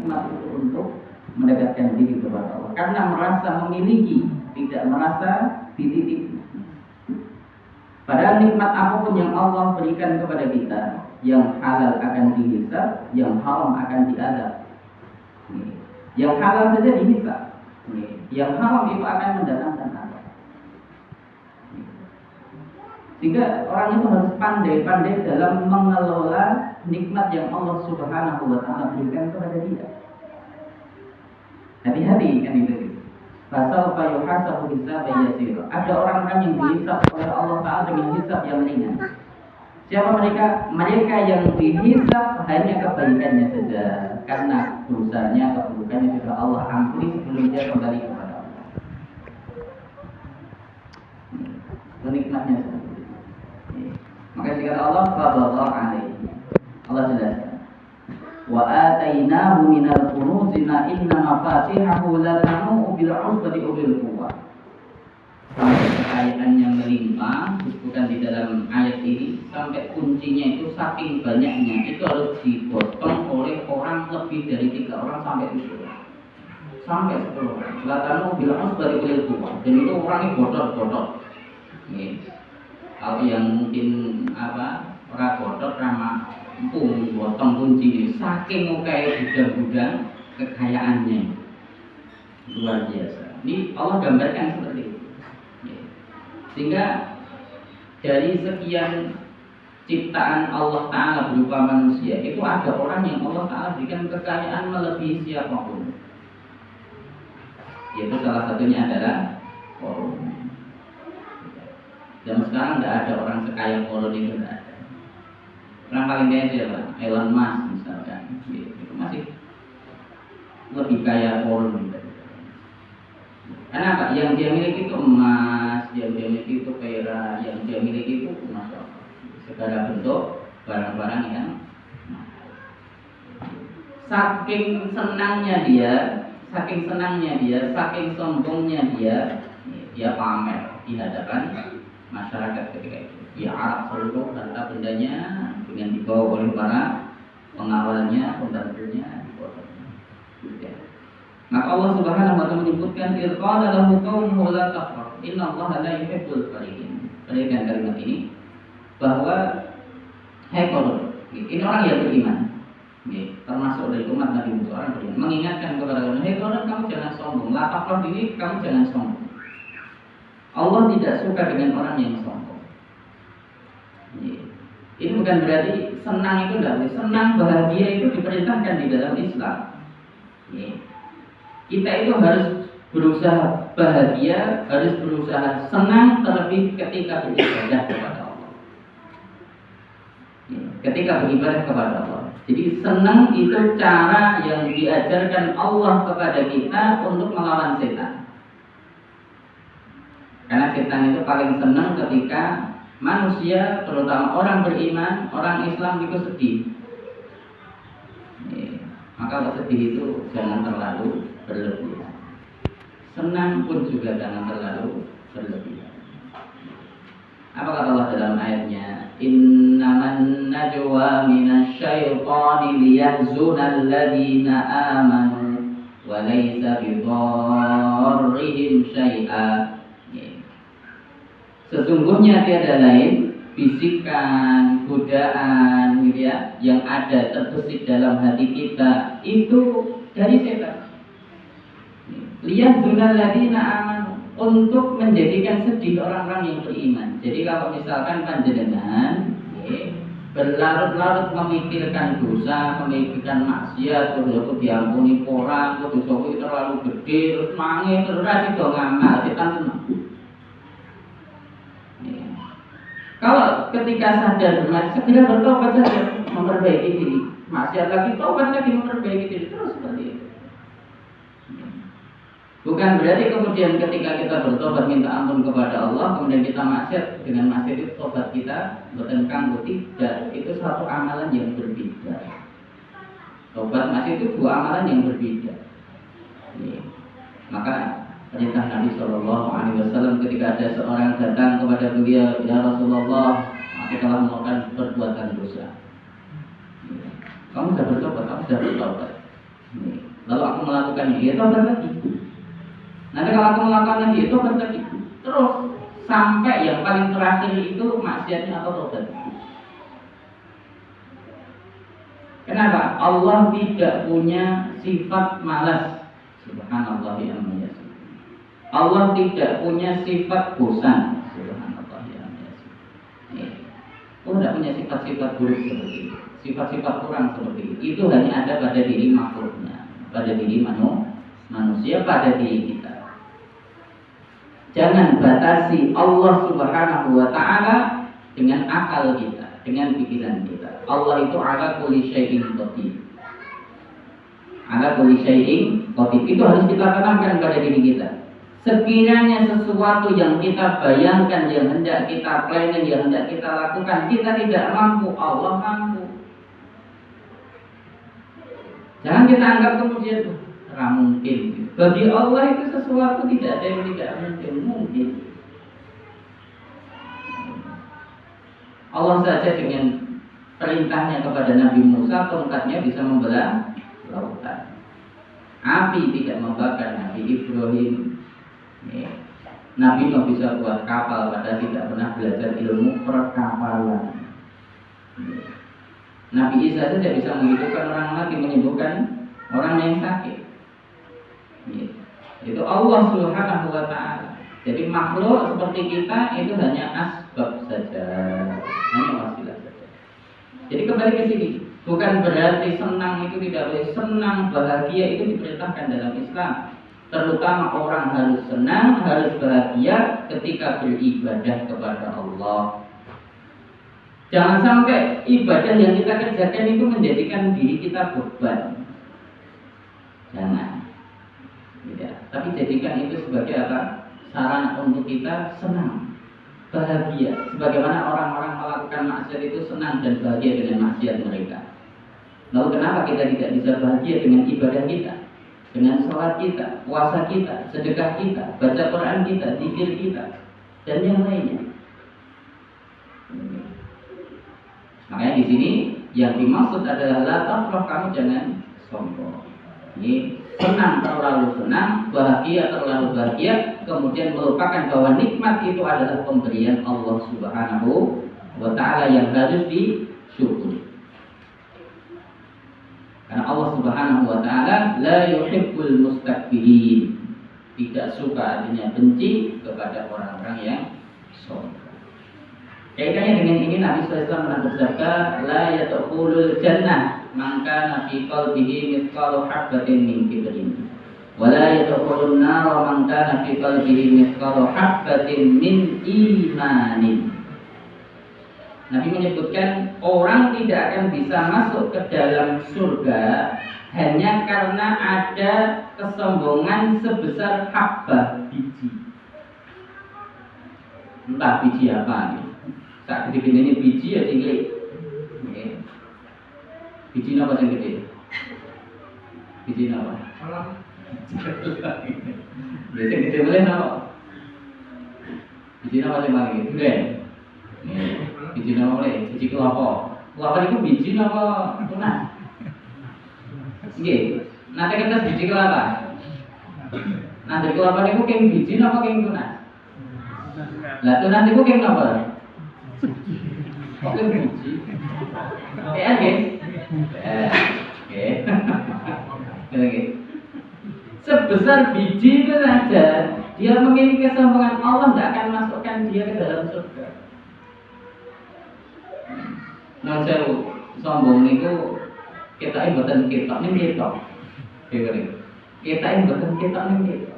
nikmat itu untuk mendekatkan diri kepada Allah karena merasa memiliki, tidak merasa dititipi. Padahal nikmat apapun yang Allah berikan kepada kita, yang halal akan dihisab, yang haram akan diazab. Yang halal saja dihisab, yang haram itu akan mendatangkan azab. Sehingga orang itu harus pandai-pandai dalam mengelola nikmat yang Allah Subhanahu wa Ta'ala berikan kepada dia. Hati-hati kan itu. Fasal yuhasabu hisaban yasir. Ada orang-orang yang dihisab oleh Allah Ta'ala dengan hisab yang ringan. Siapa mereka? Mereka yang dihisab hanya kebaikannya saja, karena dosanya, keburukannya sudah Allah ampuni sebelum dia kembali kepada Allah. Nikmatnya seperti itu. Maka jika Allah fadhalla alaihi, Allah jelaskan. Wa atainahu minal kunuzi ma inna mafatihahu latanu bil usbati ulil quwwah. Sampai kekayaan yang melimpah disebutkan di dalam ayat ini, sampai kuncinya itu saking banyaknya itu harus dipotong oleh orang lebih dari 3 orang sampai 7 orang, sampai 10 orang. Latanu bil usbati ulil quwwah. Dan itu orangnya bodor-bodor. Kalau yang mungkin orang bodor ramah potong kunci, saking kayak gudang-gudang kekayaannya luar biasa. Ini Allah gambarkan seperti itu. Sehingga dari sekian ciptaan Allah Ta'ala berupa manusia, itu ada orang yang Allah Ta'ala berikan kekayaan melebihi siapapun. Yaitu salah satunya adalah Korun. Zaman sekarang tidak ada orang sekaya Korun itu, tidak ada. Orang paling kaya siapa? Elon Musk misalkan, itu masih lebih kaya Korun. Kenapa? Yang dia miliki itu emas, yang dia miliki itu perak, yang dia miliki itu segala bentuk barang-barang yang saking senangnya dia, saking sombongnya dia pamer di hadapan masyarakat ketika itu. Dia arak seluruh harta bendanya dengan dibawa oleh para pengawalnya, pembantunya, Maka Allah Subhanahu wa Ta'ala menyebutkan qala lahu qaumuhu la tafrah innallaha la yuhibbul farihin. Perhatikan kalimat ini bahwa hai Korun, ini orang yang beriman. Termasuk dari umat Nabi Musa, orang beriman, mengingatkan kepada Korun, hai Korun, kamu jangan sombong. La tafrah ini kamu jangan sombong. Allah tidak suka dengan orang yang sombong. Ini bukan berarti senang itu tidak boleh. Senang, bahagia itu diperintahkan di dalam Islam. Kita itu harus berusaha bahagia, harus berusaha senang terlebih ketika beribadah kepada Allah. Ketika beribadah kepada Allah. Jadi senang itu cara yang diajarkan Allah kepada kita untuk melawan setan. Karena setan itu paling senang ketika manusia, terutama orang beriman, orang Islam itu sedih. Maka sedih itu jangan terlalu berlebihan. Senang pun juga jangan terlalu berlebihan. Apa kata Allah dalam ayatnya? Innaman najwa minasyaitani liyahzuna alladhina amanu wa laysa bidarrihim syai'a. Sesungguhnya tiada lain bisikan, godaan gitu ya, yang ada terbesit dalam hati kita itu dari setan. Lihat dzunalladzina amanu, untuk menjadikan sedih orang-orang yang beriman. Jadi kalau misalkan panjenengan berlarut-larut memikirkan dosa, memikirkan maksiat, terus itu diampuni orang, terus itu terlalu gede, terus nangis, terus itu ngamal, setan senang. Kalau ketika sadar bermaksiat, segera bertobat saja, memperbaiki diri. Maksiat lagi, tobat lagi, memperbaiki diri, terus seperti itu. Bukan berarti kemudian ketika kita bertobat minta ampun kepada Allah, kemudian kita maksiat, dengan maksiat itu tobat kita bertengkang, tidak. Itu satu amalan yang berbeda. Tobat maksiat itu dua amalan yang berbeda. Maka perintah Nabi SAW ketika ada seorang datang kepada beliau, ya Rasulullah, aku telah melakukan perbuatan dosa. Kamu sudah bertobat, kamu sudah bertobat. lalu aku melakukannya, ya tobat lagi. Nanti kalau aku melakukan lagi, ya tobat lagi. Terus sampai yang paling terakhir itu maksiatnya atau tobat. Kenapa? Allah tidak punya sifat malas. Subhanallah ya amiyas. Allah tidak punya sifat bosan. Subhanallah ya amiyas. Allah tidak punya sifat-sifat buruk seperti itu, sifat-sifat kurang seperti itu. Itu hanya ada pada diri makhluknya, pada diri manusia, pada diri kita. Jangan batasi Allah Subhanahu wa ta'ala dengan akal kita, dengan pikiran kita. Allah itu ala kulli syai'in qadir. Ala kulli syai'in qadir. Itu harus kita tanamkan pada diri kita. Sekiranya sesuatu yang kita bayangkan, yang hendak kita planning, yang hendak kita lakukan, kita tidak mampu, Allah mampu. Jangan kita anggap kemudian tidak mungkin. Bagi Allah itu sesuatu tidak ada yang tidak mungkin. Allah saja dengan perintahnya kepada Nabi Musa, tongkatnya bisa membelah lautan. Api tidak membakar Nabi Ibrahim. Nabi Nuh bisa buat kapal, padahal tidak pernah belajar ilmu perkapalan. Nabi Isa saja bisa menghidupkan orang mati, menyembuhkan orang yang sakit. Itu Allah Subhanahu wa ta'ala. Jadi makhluk seperti kita itu hanya asbab saja, hanya wasilah saja. Jadi kembali ke sini, bukan berarti senang itu tidak boleh. Senang, bahagia itu diperintahkan dalam Islam. Terutama orang harus senang, harus bahagia ketika beribadah kepada Allah. Jangan sampai ibadah yang kita kerjakan itu menjadikan diri kita beban. Jangan. Tidak. Tapi jadikan itu sebagai apa? Sarana untuk kita senang, bahagia. Sebagaimana orang-orang melakukan maksiat itu senang dan bahagia dengan maksiat mereka. Lalu kenapa kita tidak bisa bahagia dengan ibadah kita? Dengan sholat kita, puasa kita, sedekah kita, baca Quran kita, zikir kita, dan yang lainnya. Makanya di sini yang dimaksud adalah la tafrah, kamu jangan sombong. Ini senang terlalu senang, bahagia terlalu bahagia, kemudian melupakan bahwa nikmat itu adalah pemberian Allah Subhanahu wa ta'ala yang harus disyukuri. Karena Allah Subhanahu wa ta'ala la yuhibbul mustakbirin, tidak suka, artinya benci kepada orang-orang yang sombong. Kaitannya dengan ini Nabi SAW pernah bersabda, la yadkhulul jannah man kana fi qalbihi mithqalu habatin min kibrin, wa la yadkhulun nar man kana fi qalbihi mithqalu habatin min imanin. Nabi menyebutkan orang tidak akan bisa masuk ke dalam surga hanya karena ada kesombongan sebesar habbah biji. Entah biji apa nih. Saat gede ini biji ya cilik. Biji apa yang gede? Biji apa? Biasa gede boleh apa? Biji apa yang paling gede? Biji apa boleh? Biji kelapa. Kelapa itu biji apa tunas? Nggih. Nanti kita biji kelapa. Nanti kelapa itu keng biji apa keng tunas? Lah tunas itu keng apa? Oke biji. Oke. Oke. Sebesar biji itu saja, dia memiliki kesombongan, Allah tidak akan masukkan dia ke dalam surga. Nah, saya sombong itu kita ini bukan kita ini kita. Kita ini bukan kita ini kita.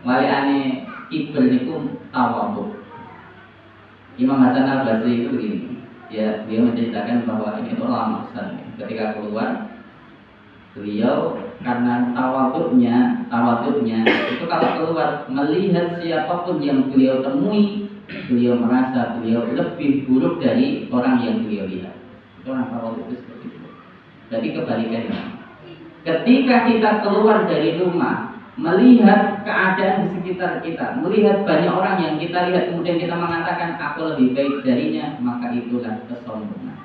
Waliane kibel itu tawadhu. Imam Hasan Al-Basri itu begini. Dia menceritakan bahwa ini ulama besar. Ketika keluar, beliau karena tawadhunya itu kalau keluar melihat siapapun yang beliau temui, beliau merasa beliau lebih buruk dari orang yang beliau lihat. Itu orang tawadhu itu seperti itu. Jadi kebalikannya. Ketika kita keluar dari rumah, melihat keadaan di sekitar kita, melihat banyak orang yang kita lihat, kemudian kita mengatakan aku lebih baik darinya, maka itulah kesombongan.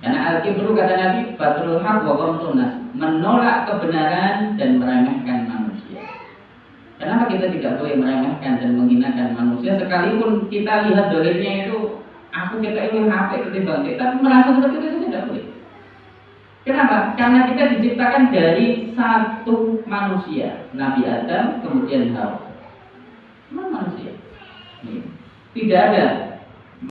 Karena al-kibru kata Nabi, batrul haq wa ghamtun nas, menolak kebenaran dan meremehkan manusia. Kenapa kita tidak boleh meremehkan dan menghinakan manusia sekalipun kita lihat dohirnya itu aku kita ini HP ketimbang kita merasa seperti itu tidak boleh. Kenapa? Karena kita diciptakan dari satu manusia, Nabi Adam kemudian Hawa. Manusia. Tidak ada